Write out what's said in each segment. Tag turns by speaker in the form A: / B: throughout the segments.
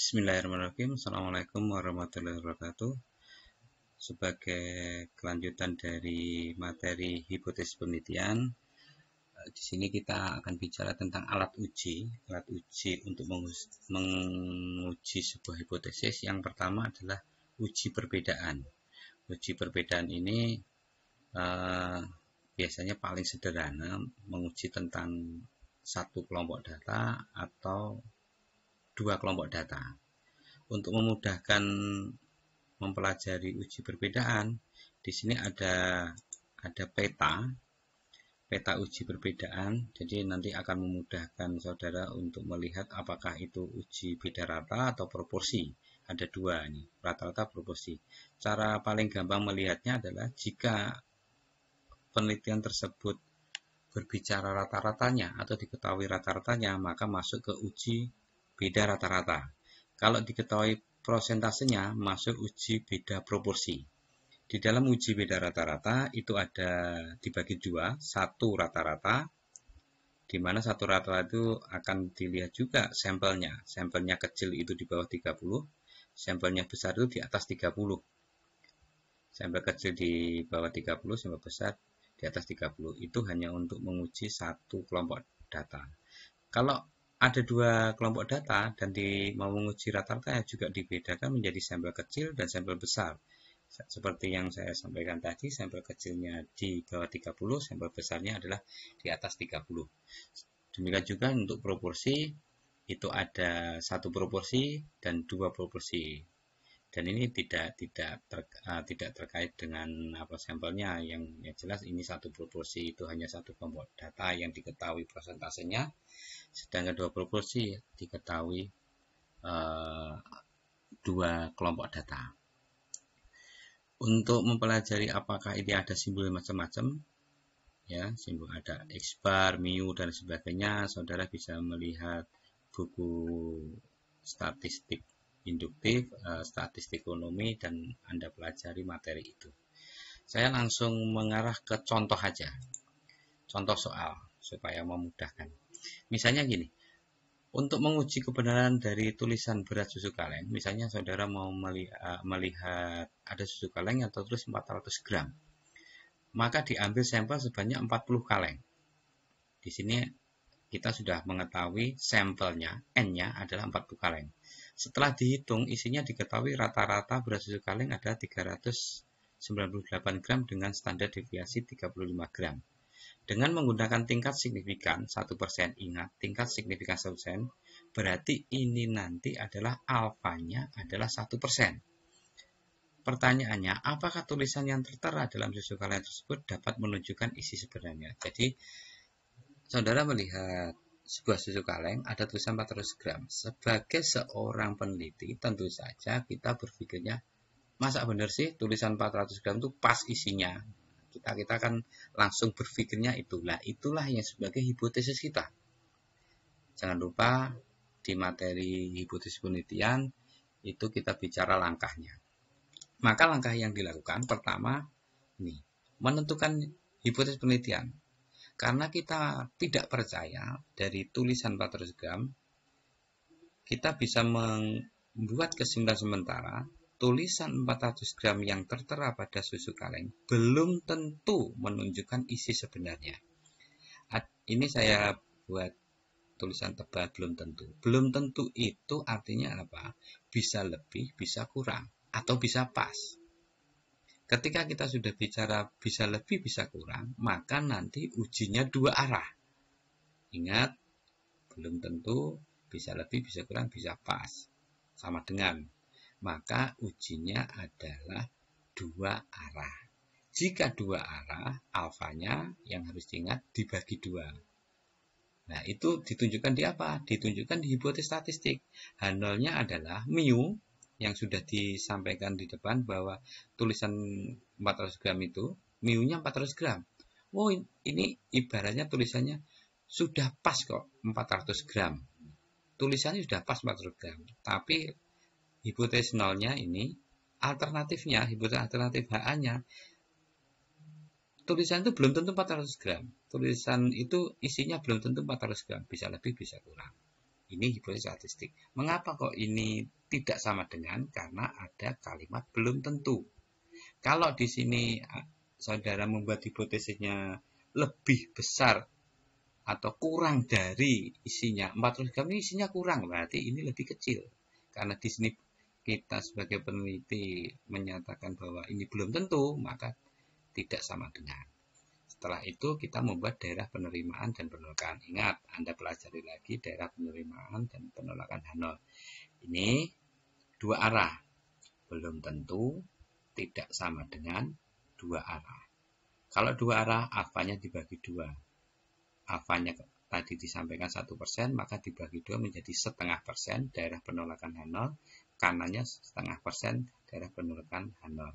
A: Bismillahirrahmanirrahim. Assalamualaikum warahmatullahi wabarakatuh. Sebagai kelanjutan dari materi hipotesis penelitian, di sini kita akan bicara tentang alat uji. Alat uji untuk menguji sebuah hipotesis. Yang pertama adalah uji perbedaan. Uji perbedaan ini biasanya paling sederhana, menguji tentang satu kelompok data atau dua kelompok data. Untuk memudahkan mempelajari uji perbedaan, di sini ada peta uji perbedaan. Jadi nanti akan memudahkan saudara untuk melihat apakah itu uji beda rata atau proporsi. Ada dua nih, rata-rata proporsi. Cara paling gampang melihatnya adalah jika penelitian tersebut berbicara rata-ratanya atau diketahui rata-ratanya, maka masuk ke uji beda rata-rata. Kalau diketahui prosentasenya, masuk uji beda proporsi. Di dalam uji beda rata-rata itu ada dibagi dua, satu rata-rata, di mana satu rata-rata itu akan dilihat juga sampelnya. Sampelnya kecil itu di bawah 30, sampelnya besar itu di atas 30. Sampel kecil di bawah 30, sampel besar di atas 30. Itu hanya untuk menguji satu kelompok data. Kalau ada dua kelompok data dan mau menguji rata-rata juga dibedakan menjadi sampel kecil dan sampel besar. Seperti yang saya sampaikan tadi, sampel kecilnya di bawah 30, sampel besarnya adalah di atas 30. Demikian juga untuk proporsi, itu ada satu proporsi dan dua proporsi. Dan ini tidak terkait dengan sampelnya, yang jelas ini satu proporsi, itu hanya satu kelompok data yang diketahui prosentasenya, sedangkan dua proporsi diketahui dua kelompok data. Untuk mempelajari apakah ini ada simbol macam-macam, ya, simbol ada X bar, mu dan sebagainya, saudara bisa melihat buku statistik induktif, statistik ekonomi, dan Anda pelajari materi itu. Saya langsung mengarah ke contoh aja, contoh soal supaya memudahkan. Misalnya gini, untuk menguji kebenaran dari tulisan berat susu kaleng, misalnya saudara mau melihat ada susu kaleng yang tertulis 400 gram, maka diambil sampel sebanyak 40 kaleng. Di sini kita sudah mengetahui sampelnya, N-nya adalah 40 kaleng. Setelah dihitung, isinya diketahui rata-rata berat susu kaleng ada 398 gram dengan standar deviasi 35 gram. Dengan menggunakan tingkat signifikan 1%, ingat tingkat signifikan 1%, berarti ini nanti adalah alfanya adalah 1%. Pertanyaannya, apakah tulisan yang tertera dalam susu kaleng tersebut dapat menunjukkan isi sebenarnya? Jadi, saudara melihat sebuah susu kaleng ada tulisan 400 gram. Sebagai seorang peneliti, tentu saja kita berpikirnya, masa benar sih tulisan 400 gram itu pas isinya? Kita kan langsung berpikirnya itulah yang sebagai hipotesis kita. Jangan lupa di materi hipotesis penelitian itu kita bicara langkahnya. Maka langkah yang dilakukan pertama ini, menentukan hipotesis penelitian. Karena kita tidak percaya dari tulisan 400 gram, kita bisa membuat kesimpulan sementara tulisan 400 gram yang tertera pada susu kaleng belum tentu menunjukkan isi sebenarnya. Ini saya buat tulisan tebal belum tentu. Belum tentu itu artinya apa? Bisa lebih, bisa kurang, atau bisa pas. Ketika kita sudah bicara bisa lebih, bisa kurang, maka nanti ujinya dua arah. Ingat, belum tentu, bisa lebih, bisa kurang, bisa pas. Sama dengan, maka ujinya adalah dua arah. Jika dua arah, alfanya yang harus diingat dibagi dua. Nah, itu ditunjukkan di apa? Ditunjukkan di hipotesis statistik. Handle-nya adalah mu, yang sudah disampaikan di depan bahwa tulisan 400 gram itu, mu-nya 400 gram. Oh, ini ibaratnya tulisannya sudah pas kok 400 gram. Tulisannya sudah pas 400 gram. Tapi hipotesis nolnya ini, alternatifnya, hipotesis alternatif HA-nya, tulisan itu belum tentu 400 gram. Tulisan itu isinya belum tentu 400 gram. Bisa lebih, bisa kurang. Ini hipotesis statistik. Mengapa kok ini tidak sama dengan? Karena ada kalimat belum tentu. Kalau di sini saudara membuat hipotesisnya lebih besar atau kurang dari isinya, 400 gram ini isinya kurang, berarti ini lebih kecil. Karena di sini kita sebagai peneliti menyatakan bahwa ini belum tentu, maka tidak sama dengan. Setelah itu kita membuat daerah penerimaan dan penolakan. Ingat, Anda pelajari lagi daerah penerimaan dan penolakan H0. Ini dua arah. Belum tentu, tidak sama dengan dua arah. Kalau dua arah, alfanya dibagi dua. Alfanya tadi disampaikan 1%, maka dibagi dua menjadi 0,5% daerah penolakan H0. Kanannya 0,5% daerah penolakan H0.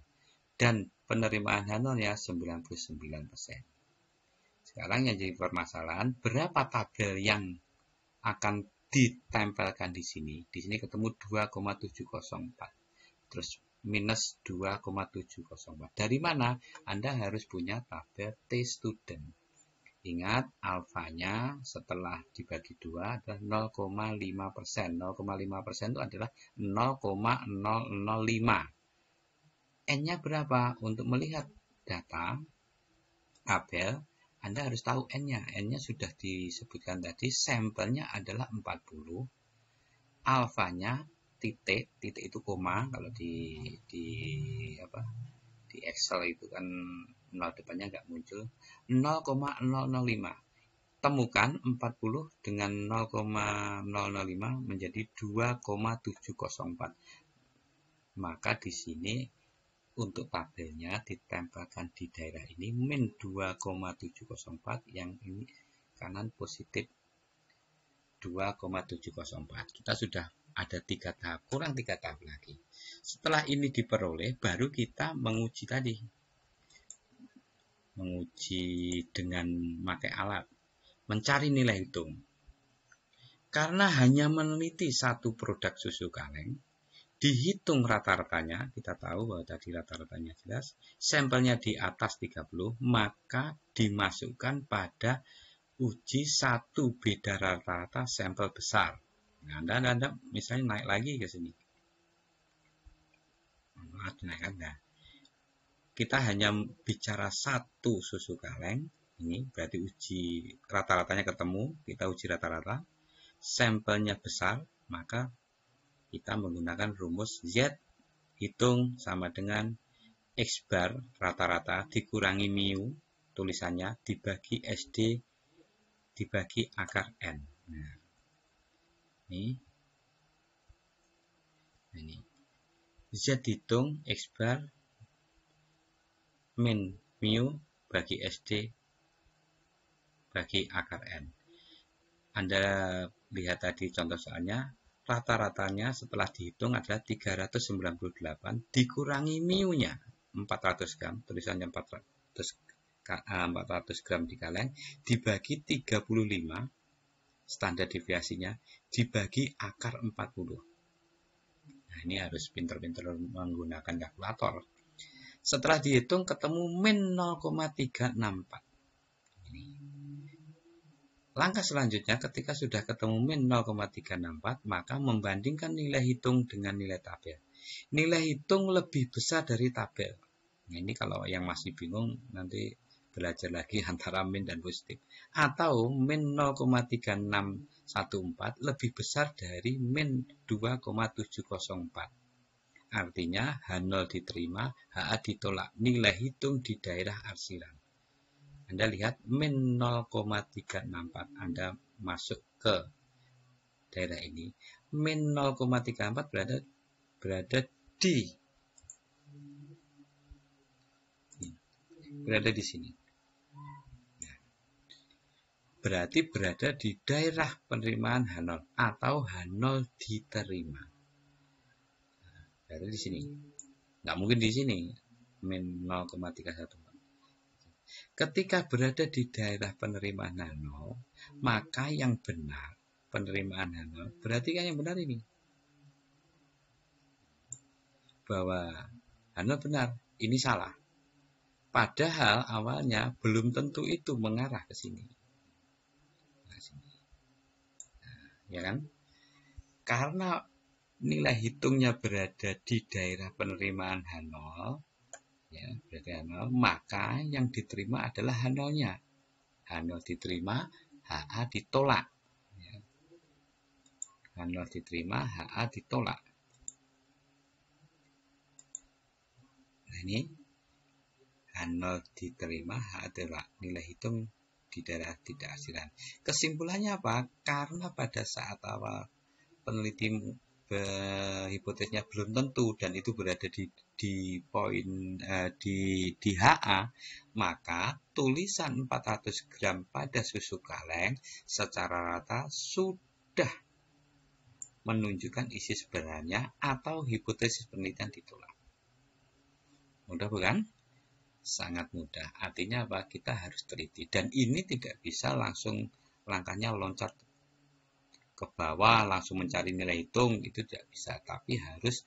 A: Dan penerimaan H0-nya 99%. Sekarang yang jadi permasalahan, berapa tabel yang akan ditempelkan di sini? Di sini ketemu 2,704. Terus minus 2,704. Dari mana? Anda harus punya tabel T-student. Ingat, alfanya setelah dibagi 2 adalah 0,5%. 0,5% itu adalah 0,005. N-nya berapa? Untuk melihat data tabel, Anda harus tahu N-nya. N-nya sudah disebutkan tadi, sampelnya adalah 40. Alfanya titik itu koma, kalau di Excel itu kan 0 depannya nggak muncul. 0,005. Temukan 40 dengan 0,005 menjadi 2,704. Maka di sini untuk tabelnya ditempelkan di daerah ini min 2,704, yang ini kanan positif 2,704. Kita sudah ada 3 tahap, kurang 3 tahap lagi. Setelah ini diperoleh, baru kita menguji tadi. Menguji dengan memakai alat, mencari nilai hitung. Karena hanya meneliti satu produk susu kaleng, dihitung rata-ratanya, kita tahu bahwa tadi rata-ratanya jelas, sampelnya di atas 30, maka dimasukkan pada uji satu beda rata-rata sampel besar. Nah, Anda misalnya naik lagi ke sini. Nah, kita hanya bicara satu susu kaleng, ini berarti uji rata-ratanya ketemu, kita uji rata-rata, sampelnya besar, maka kita menggunakan rumus Z hitung sama dengan X bar rata-rata dikurangi mu tulisannya dibagi SD dibagi akar N. Nah, ini Z hitung X bar min mu bagi SD bagi akar N. Anda lihat tadi contoh soalnya, rata-ratanya setelah dihitung adalah 398 dikurangi mu-nya 400 gram, tulisannya 400 gram di kaleng, dibagi 35, standar deviasinya, dibagi akar 40. Nah, ini harus pintar-pintar menggunakan kalkulator. Setelah dihitung ketemu min 0,364. Langkah selanjutnya ketika sudah ketemu min 0,364, maka membandingkan nilai hitung dengan nilai tabel. Nilai hitung lebih besar dari tabel. Nah, ini kalau yang masih bingung nanti belajar lagi antara min dan positif. Atau min 0,3614 lebih besar dari min 2,704. Artinya H0 diterima, HA ditolak. Nilai hitung di daerah arsiran. Anda lihat min 0,364, Anda masuk ke daerah ini. Min 0,34 berada di sini. Berarti berada di daerah penerimaan H0 atau H0 diterima. Berarti di sini. Nggak mungkin di sini min 0,314. Ketika berada di daerah penerimaan H0, maka yang benar penerimaan H0, berarti kan yang benar ini. Bahwa H0 benar, ini salah. Padahal awalnya belum tentu itu mengarah ke sini. Nah, ya kan? karena nilai hitungnya berada di daerah penerimaan H0, ya, berarti H0, maka yang diterima adalah H0-nya. H0 diterima, HA ditolak. Ya. H0 diterima, HA ditolak. Nah ini H0 diterima, HA ditolak. Nilai hitung di daerah tidak hasilan. Kesimpulannya apa? Karena pada saat awal peneliti hipotesnya belum tentu dan itu berada di poin di HA, maka tulisan 400 gram pada susu kaleng secara rata sudah menunjukkan isi sebenarnya atau hipotesis penelitian ditolak. Mudah bukan? Sangat mudah. Artinya apa? Kita harus teliti dan ini tidak bisa langsung langkahnya loncat ke bawah langsung mencari nilai hitung, itu tidak bisa, tapi harus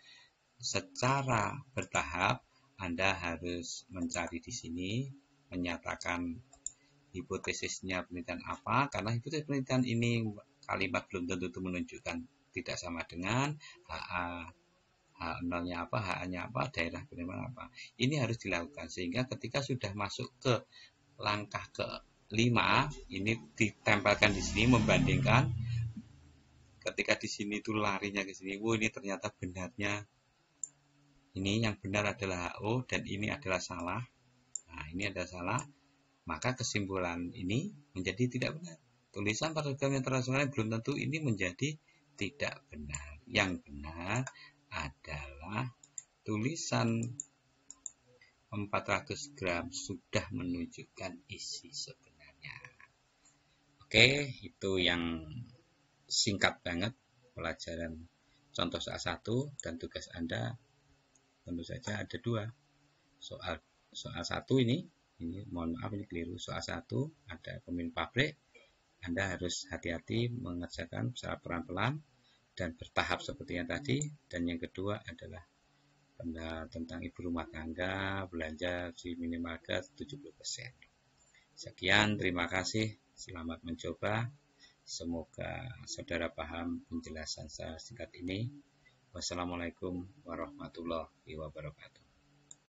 A: secara bertahap. Anda harus mencari di sini, menyatakan hipotesisnya penelitian apa, karena hipotesis penelitian ini kalimat belum tentu itu menunjukkan tidak sama dengan HA, H0-nya apa, HA-nya apa, daerah penerimaan apa. Ini harus dilakukan sehingga ketika sudah masuk ke langkah ke-5, ini ditempelkan di sini membandingkan. Ketika di sini itu larinya ke sini, ini ternyata benarnya ini yang benar adalah HO dan ini adalah salah. Nah, ini adalah salah, maka kesimpulan ini menjadi tidak benar. Tulisan paragraf internasional belum tentu ini menjadi tidak benar. Yang benar adalah tulisan 400 gram sudah menunjukkan isi sebenarnya. Oke, itu yang singkat banget pelajaran contoh soal 1 dan tugas Anda tentu saja ada 2. Soal 1 ini mohon maaf ini keliru. Soal 1 ada pemilik pabrik. Anda harus hati-hati mengerjakan secara pelan-pelan dan bertahap seperti yang tadi. Dan yang kedua adalah tentang ibu rumah tangga belanja di minimarket 70%. Sekian, terima kasih. Selamat mencoba. Semoga saudara paham penjelasan saya singkat ini. Wassalamualaikum warahmatullahi wabarakatuh.